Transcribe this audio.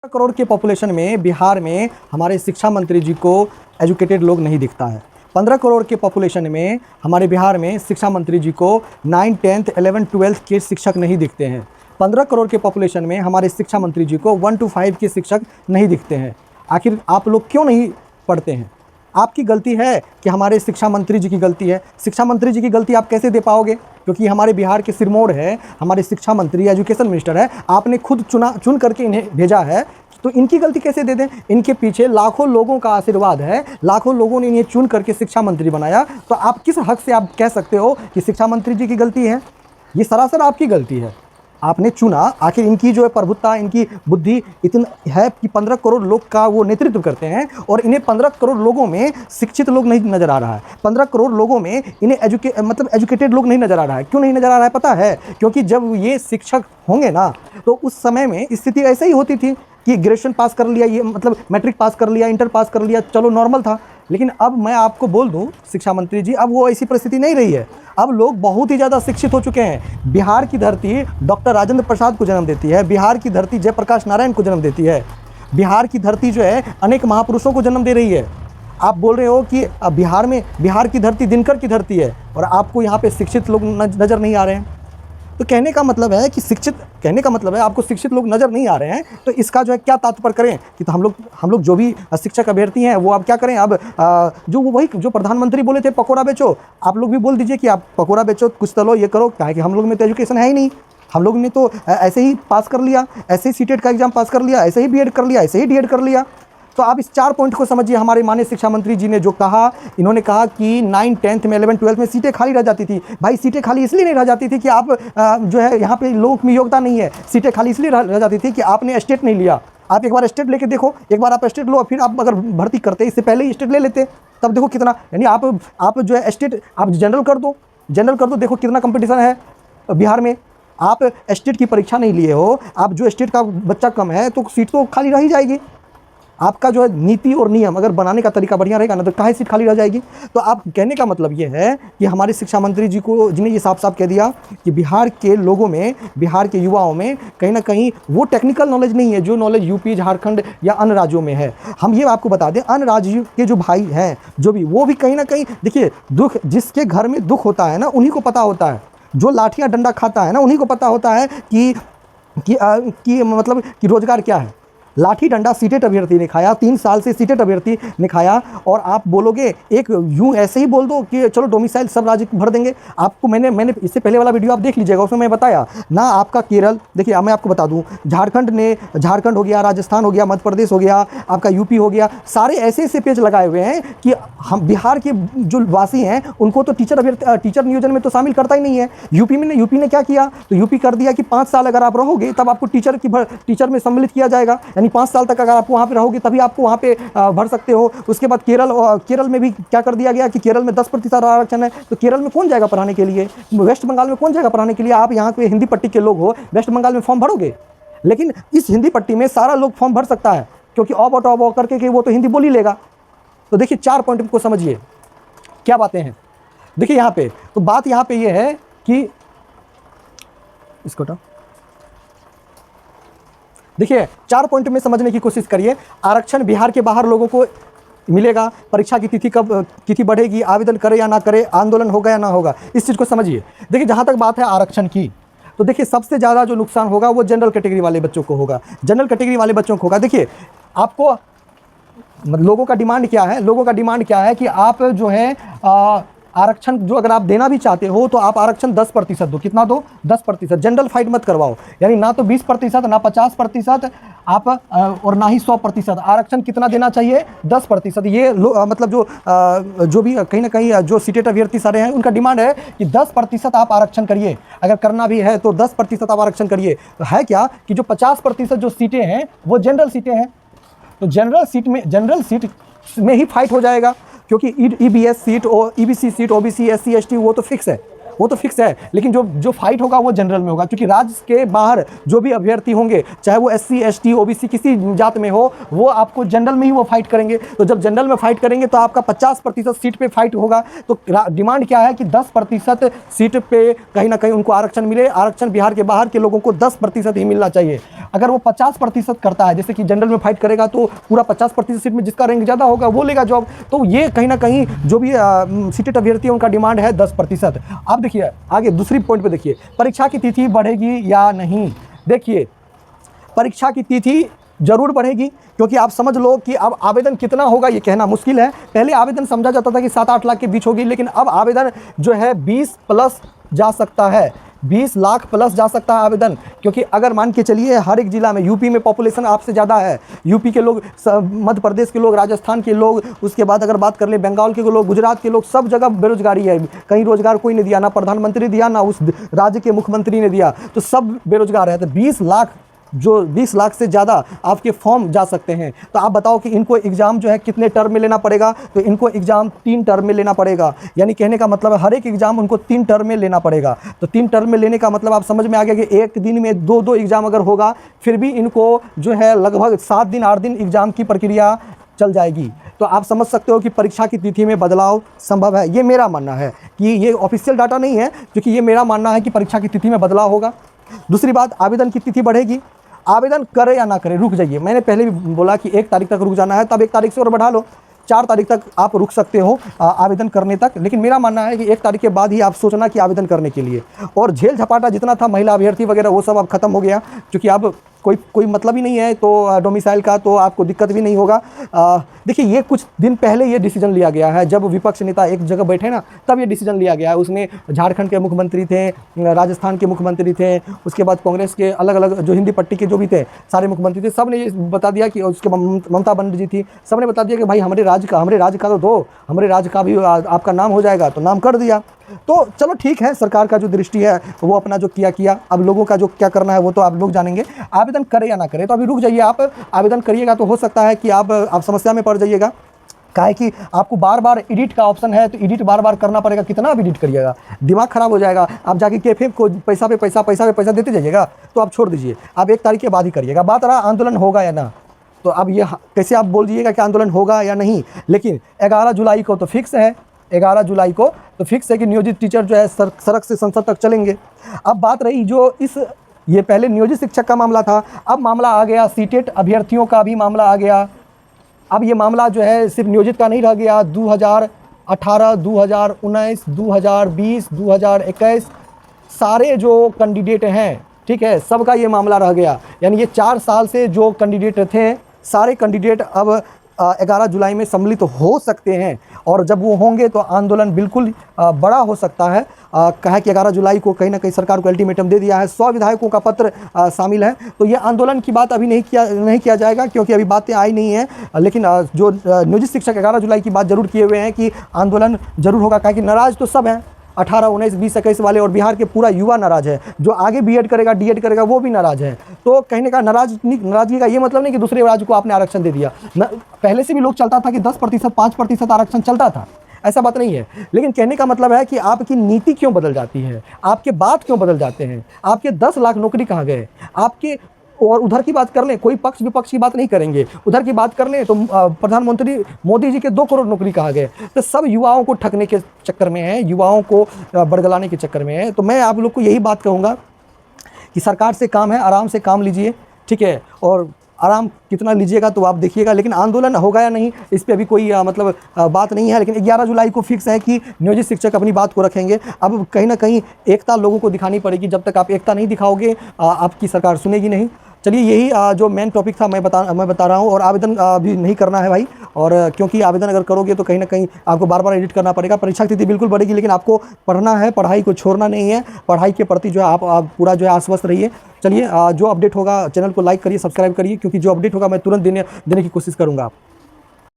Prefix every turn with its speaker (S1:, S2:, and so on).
S1: करोड़ के पॉपुलेशन में बिहार में हमारे शिक्षा मंत्री जी को एजुकेटेड लोग नहीं दिखता है। 15 करोड़ के पॉपुलेशन में हमारे बिहार में शिक्षा मंत्री जी को 9, 10, 11, 12 के शिक्षक नहीं दिखते हैं। 15 करोड़ के पॉपुलेशन में हमारे शिक्षा मंत्री जी को 1 to 5 के शिक्षक नहीं दिखते हैं। आखिर आप लोग क्यों नहीं पढ़ते हैं? आपकी गलती है कि हमारे शिक्षा मंत्री जी की गलती है? शिक्षा मंत्री जी की गलती आप कैसे दे पाओगे? क्योंकि हमारे बिहार के सिरमौर है, हमारे शिक्षा मंत्री एजुकेशन मिनिस्टर है, आपने खुद चुन करके इन्हें भेजा है, तो इनकी गलती कैसे दे दें? इनके पीछे लाखों लोगों का आशीर्वाद है, लाखों लोगों ने इन्हें चुन करके शिक्षा मंत्री बनाया, तो आप किस हक से आप कह सकते हो कि शिक्षा मंत्री जी की गलती है? ये सरासर आपकी गलती है। आपने चुना, आखिर इनकी जो है प्रभुत्ता, इनकी बुद्धि इतनी है कि 15 करोड़ लोग का वो नेतृत्व करते हैं और इन्हें 15 करोड़ लोगों में शिक्षित लोग नहीं नज़र आ रहा है। 15 करोड़ लोगों में इन्हें एजुकेटेड लोग नहीं नज़र आ रहा है। क्यों नहीं नज़र आ रहा है पता है? क्योंकि जब ये शिक्षक होंगे ना, तो उस समय में स्थिति ऐसे ही होती थी कि ग्रेजुएशन पास कर लिया, ये मैट्रिक पास कर लिया, इंटर पास कर लिया, चलो नॉर्मल था। लेकिन अब मैं आपको बोल दूं शिक्षा मंत्री जी, अब वो ऐसी परिस्थिति नहीं रही है। अब लोग बहुत ही ज़्यादा शिक्षित हो चुके हैं। बिहार की धरती डॉक्टर राजेंद्र प्रसाद को जन्म देती है, बिहार की धरती जयप्रकाश नारायण को जन्म देती है, बिहार की धरती जो है अनेक महापुरुषों को जन्म दे रही है। आप बोल रहे हो कि बिहार की धरती दिनकर की धरती है और आपको यहाँ पे शिक्षित लोग नज़र नहीं आ रहे हैं। तो कहने का मतलब है आपको शिक्षित लोग नज़र नहीं आ रहे हैं, तो इसका जो है क्या तात्पर्य करें कि तो हम लोग जो भी शिक्षक अभ्यर्थी हैं वो अब क्या करें? अब जो प्रधानमंत्री बोले थे पकोड़ा बेचो, आप लोग भी बोल दीजिए कि आप पकोड़ा बेचो, कुछ तलो, ये करो। क्या है कि हम लोग में तो एजुकेशन है ही नहीं। हम लोग ने तो ऐसे ही पास कर लिया, ऐसे ही सीटेट का एग्ज़ाम पास कर लिया, ऐसे ही बीएड कर लिया, ऐसे ही डीएड कर लिया। तो आप इस 4 पॉइंट को समझिए। हमारे माननीय शिक्षा मंत्री जी ने जो कहा, इन्होंने कहा कि 9, 10 में, 11, 12 में सीटें खाली रह जाती थी। भाई सीटें खाली इसलिए नहीं रह जाती थी कि आप जो है यहाँ पे लोगों में योग्यता नहीं है। सीटें खाली इसलिए रह जाती थी कि आपने स्टेट नहीं लिया। आप एक बार स्टेट लेके देखो, एक बार आप स्टेट लो, फिर आप अगर भर्ती करते इससे पहले ही स्टेट ले लेते, तब देखो कितना, यानी आप जो है स्टेट आप जनरल कर दो, देखो कितना कंपटीशन है बिहार में। आप स्टेट की परीक्षा नहीं लिए हो, आप जो स्टेट का बच्चा कम है तो सीट तो खाली रह ही जाएगी। आपका जो है नीति और नियम अगर बनाने का तरीका बढ़िया रहेगा ना, तो काहे सीट खाली रह जाएगी? तो आप कहने का मतलब ये है कि हमारे शिक्षा मंत्री जी को, जिन्हें ये साफ साफ कह दिया कि बिहार के लोगों में, बिहार के युवाओं में कहीं ना कहीं वो टेक्निकल नॉलेज नहीं है जो नॉलेज यूपी, झारखंड या अन्य राज्यों में है। हम ये आपको बता दें, अन्य राज्यों के जो भाई हैं जो भी, वो भी कहीं ना कहीं, देखिए, दुख जिसके घर में दुख होता है ना, उन्हीं को पता होता है। जो लाठियाँ डंडा खाता है ना, उन्हीं को पता होता है कि रोजगार क्या है। लाठी डंडा सीटेट अभ्यर्थी ने खाया, 3 साल से सीटेट अभ्यर्थी ने खाया, और आप बोलोगे एक यूं ऐसे ही बोल दो कि चलो डोमिसाइल सब राज्य भर देंगे। आपको मैंने इससे पहले वाला वीडियो आप देख लीजिएगा, उसमें मैं बताया ना। आपका केरल, देखिए मैं आपको बता दूं, झारखंड हो गया, राजस्थान हो गया, मध्य प्रदेश हो गया, आपका यूपी हो गया, सारे ऐसे पेज लगाए हुए हैं कि हम बिहार के जो वासी हैं उनको तो टीचर नियोजन में तो शामिल करता ही नहीं है। यूपी ने क्या किया? तो यूपी कर दिया कि 5 साल अगर आप रहोगे तब आपको टीचर में सम्मिलित किया जाएगा, यानी 5 साल तक अगर आप वहाँ पे रहोगे तभी आपको वहाँ पे भर सकते हो। उसके बाद केरल में भी क्या कर दिया गया कि केरल में 10% आरक्षण है, तो केरल में कौन जाएगा पढ़ाने के लिए? वेस्ट बंगाल में कौन जाएगा पढ़ाने के लिए? आप यहाँ पे हिंदी पट्टी के लोग हो, वेस्ट बंगाल में फॉर्म भरोगे? लेकिन इस हिंदी पट्टी में सारा लोग फॉर्म भर सकता है, क्योंकि ऑब करके वो तो हिंदी बोल ही लेगा। तो देखिए 4 पॉइंट को समझिए क्या बातें हैं। देखिए यहाँ पे तो बात यहाँ पे ये है कि इसको देखिए 4 पॉइंट में समझने की कोशिश करिए। आरक्षण बिहार के बाहर लोगों को मिलेगा, परीक्षा की तिथि बढ़ेगी, आवेदन करे या ना करे, आंदोलन होगा या ना होगा, इस चीज़ को समझिए। देखिए जहाँ तक बात है आरक्षण की, तो देखिए सबसे ज़्यादा जो नुकसान होगा वो जनरल कैटेगरी वाले बच्चों को होगा। जनरल कैटेगरी वाले बच्चों को होगा। देखिए आपको लोगों का डिमांड क्या है कि आप जो है आरक्षण जो अगर आप देना भी चाहते हो तो आप आरक्षण 10% दो। कितना दो? 10%। जनरल फाइट मत करवाओ, यानी ना तो 20%, ना 50% आप और ना ही 100%। आरक्षण कितना देना चाहिए? 10%। ये जो भी कहीं ना कहीं जो सीटेट अभ्यर्थी सारे हैं उनका डिमांड है कि 10% आप आरक्षण करिए। अगर करना भी है तो 10% आप आरक्षण करिए। तो है क्या कि जो 50% जो सीटें हैं वो जनरल सीटें हैं, तो जनरल सीट में ही फाइट हो जाएगा, क्योंकि ईबीएस सीट और EBC seat, OBC, SC, ST वो तो फिक्स है। वो तो फिक्स है, लेकिन जो फाइट होगा वो जनरल में होगा, क्योंकि राज्य के बाहर जो भी अभ्यर्थी होंगे, चाहे वो SC ST OBC किसी जात में हो, वो आपको जनरल में ही वो फाइट करेंगे। तो जब जनरल में फाइट करेंगे तो आपका 50% सीट पे फाइट होगा। तो डिमांड क्या है कि 10% सीट पे कहीं ना कहीं उनको आरक्षण मिले। आरक्षण बिहार के बाहर के लोगों को 10% ही मिलना चाहिए। अगर वो 50% करता है, जैसे कि जनरल में फाइट करेगा, तो पूरा 50% सीट में जिसका रैंक ज़्यादा होगा वो लेगा जॉब। तो ये कहीं ना कहीं जो भी सीटेड अभ्यर्थी है उनका डिमांड है 10%। अब देखिए आगे दूसरी पॉइंट पे देखिए, परीक्षा की तिथि बढ़ेगी या नहीं। देखिए परीक्षा की तिथि जरूर बढ़ेगी, क्योंकि आप समझ लो कि अब आवेदन कितना होगा ये कहना मुश्किल है। पहले आवेदन समझा जाता था कि 7-8 लाख के बीच होगी, लेकिन अब आवेदन जो है 20 प्लस जा सकता है, 20 लाख प्लस जा सकता है आवेदन। क्योंकि अगर मान के चलिए हर एक जिला में, यूपी में पॉपुलेशन आपसे ज़्यादा है, यूपी के लोग, मध्य प्रदेश के लोग, राजस्थान के लोग, उसके बाद अगर बात कर ले बंगाल के लोग, गुजरात के लोग, सब जगह बेरोजगारी है। कहीं रोजगार कोई नहीं दिया, ना प्रधानमंत्री दिया, ना उस राज्य के मुख्यमंत्री ने दिया, तो सब बेरोजगार है। तो 20 लाख, जो 20 लाख से ज़्यादा आपके फॉर्म जा सकते हैं। तो आप बताओ कि इनको एग्ज़ाम जो है कितने टर्म में लेना पड़ेगा। तो इनको एग्ज़ाम 3 टर्म में लेना पड़ेगा। यानी कहने का मतलब है हर एक एग्ज़ाम उनको 3 टर्म में लेना पड़ेगा। तो 3 टर्म में लेने का मतलब आप समझ में आ गया कि एक दिन में 2-2 एग्ज़ाम अगर होगा, फिर भी इनको जो है लगभग 7 दिन 8 दिन एग्ज़ाम की प्रक्रिया चल जाएगी। तो आप समझ सकते हो कि परीक्षा की तिथि में बदलाव संभव है। ये मेरा मानना है, कि ये ऑफिशियल डाटा नहीं है, क्योंकि ये मेरा मानना है कि परीक्षा की तिथि में बदलाव होगा। दूसरी बात, आवेदन की तिथि बढ़ेगी। आवेदन करे या ना करे, रुक जाइए। मैंने पहले भी बोला कि 1 तारीख तक रुक जाना है, तब 1 तारीख से और बढ़ा लो, 4 तारीख तक आप रुक सकते हो आवेदन करने तक। लेकिन मेरा मानना है कि 1 तारीख के बाद ही आप सोचना कि आवेदन करने के लिए। और झेल झपाटा जितना था महिला अभ्यर्थी वगैरह, वो सब अब खत्म हो गया, क्योंकि अब कोई मतलब ही नहीं है तो डोमिसाइल का, तो आपको दिक्कत भी नहीं होगा। देखिए ये कुछ दिन पहले ये डिसीजन लिया गया है, जब विपक्ष नेता एक जगह बैठे ना, तब ये डिसीजन लिया गया है। उसमें झारखंड के मुख्यमंत्री थे, राजस्थान के मुख्यमंत्री थे, उसके बाद कांग्रेस के अलग अलग जो हिंदी पट्टी के जो भी थे सारे मुख्यमंत्री थे, सब ने ये बता दिया कि, उसके ममता बनर्जी थी, सब ने बता दिया कि भाई हमारे राज्य का तो दो, हमारे राज्य का भी आपका नाम हो जाएगा। तो नाम कर दिया। तो चलो ठीक है, सरकार का जो दृष्टि है वो अपना जो किया। अब लोगों का जो क्या करना है वो तो आप लोग जानेंगे। आवेदन करें या ना करें, तो अभी रुक जाइए। आप आवेदन करिएगा तो हो सकता है कि आप समस्या में पड़ जाइएगा। काहे कि आपको बार बार एडिट का ऑप्शन है, तो एडिट बार बार करना पड़ेगा। कितना आप एडिट करिएगा, दिमाग खराब हो जाएगा। आप जाके कैफे को पैसा पे पैसा देते जाइएगा, तो आप छोड़ दीजिए। आप 1 तारीख के बाद ही करिएगा। बात रहा आंदोलन होगा या ना, तो अब ये कैसे आप बोल दीजिएगा कि आंदोलन होगा या नहीं। लेकिन 11 जुलाई को तो फिक्स है, 11 जुलाई को तो फिक्स है कि नियोजित टीचर जो है सड़क से संसद तक चलेंगे। अब बात रही जो ये पहले नियोजित शिक्षक का मामला था, अब मामला आ गया सीटेट अभ्यर्थियों का भी मामला आ गया। अब ये मामला जो है सिर्फ नियोजित का नहीं रह गया, 2018, 2019, 2020, 2021 सारे जो कैंडिडेट हैं, ठीक है, सबका ये मामला रह गया। यानी ये 4 साल से जो कैंडिडेट थे, सारे कैंडिडेट अब 11 जुलाई में सम्मिलित हो सकते हैं। और जब वो होंगे तो आंदोलन बिल्कुल बड़ा हो सकता है। कहा कि 11 जुलाई को कहीं ना कहीं सरकार को अल्टीमेटम दे दिया है, 100 विधायकों का पत्र शामिल है। तो ये आंदोलन की बात अभी नहीं किया जाएगा, क्योंकि अभी बातें आई नहीं हैं। लेकिन जो नियोजित शिक्षक 11 जुलाई की बात जरूर किए हुए हैं कि आंदोलन जरूर होगा। कहा कि नाराज़ तो सब हैं, 18, 19, 20, 21 वाले, और बिहार के पूरा युवा नाराज़ है। जो आगे बीएड करेगा, डीएड करेगा, वो भी नाराज़ है। तो कहने का नाराज़गी का ये मतलब नहीं कि दूसरे राज्य को आपने आरक्षण दे दिया। पहले से भी लोग चलता था कि 10%, 5% आरक्षण चलता था, ऐसा बात नहीं है। लेकिन कहने का मतलब है कि आपकी नीति क्यों बदल जाती है, आपके बात क्यों बदल जाते हैं, आपके 10 लाख नौकरी कहाँ गए आपके। और उधर की बात कर लें, कोई पक्ष विपक्ष की बात नहीं करेंगे, उधर की बात कर लें तो प्रधानमंत्री मोदी जी के 2 करोड़ नौकरी कहाँ गए। तो सब युवाओं को ठगने के चक्कर में है, युवाओं को बड़गलाने के चक्कर में है। तो मैं आप लोग को यही बात कहूँगा कि सरकार से काम है, आराम से काम लीजिए, ठीक है। और आराम कितना लीजिएगा तो आप देखिएगा। लेकिन आंदोलन होगा या नहीं, इस पर अभी कोई बात नहीं है। लेकिन 11 जुलाई को फिक्स है कि नियोजित शिक्षक अपनी बात को रखेंगे। अब कहीं ना कहीं एकता लोगों को दिखानी पड़ेगी। जब तक आप एकता नहीं दिखाओगे, आपकी सरकार सुनेगी नहीं। चलिए यही जो मेन टॉपिक था मैं बता रहा हूँ। और आवेदन भी नहीं करना है भाई, और क्योंकि आवेदन अगर करोगे तो कहीं ना कहीं आपको बार बार एडिट करना पड़ेगा। परीक्षा की तिथि बिल्कुल बढ़ेगी, लेकिन आपको पढ़ना है, पढ़ाई को छोड़ना नहीं है। पढ़ाई के प्रति जो है आप पूरा जो है आश्वस्त रहिए। चलिए जो अपडेट होगा चैनल को लाइक करिए, सब्सक्राइब करिए, क्योंकि जो अपडेट होगा मैं तुरंत देने की कोशिश करूँगा।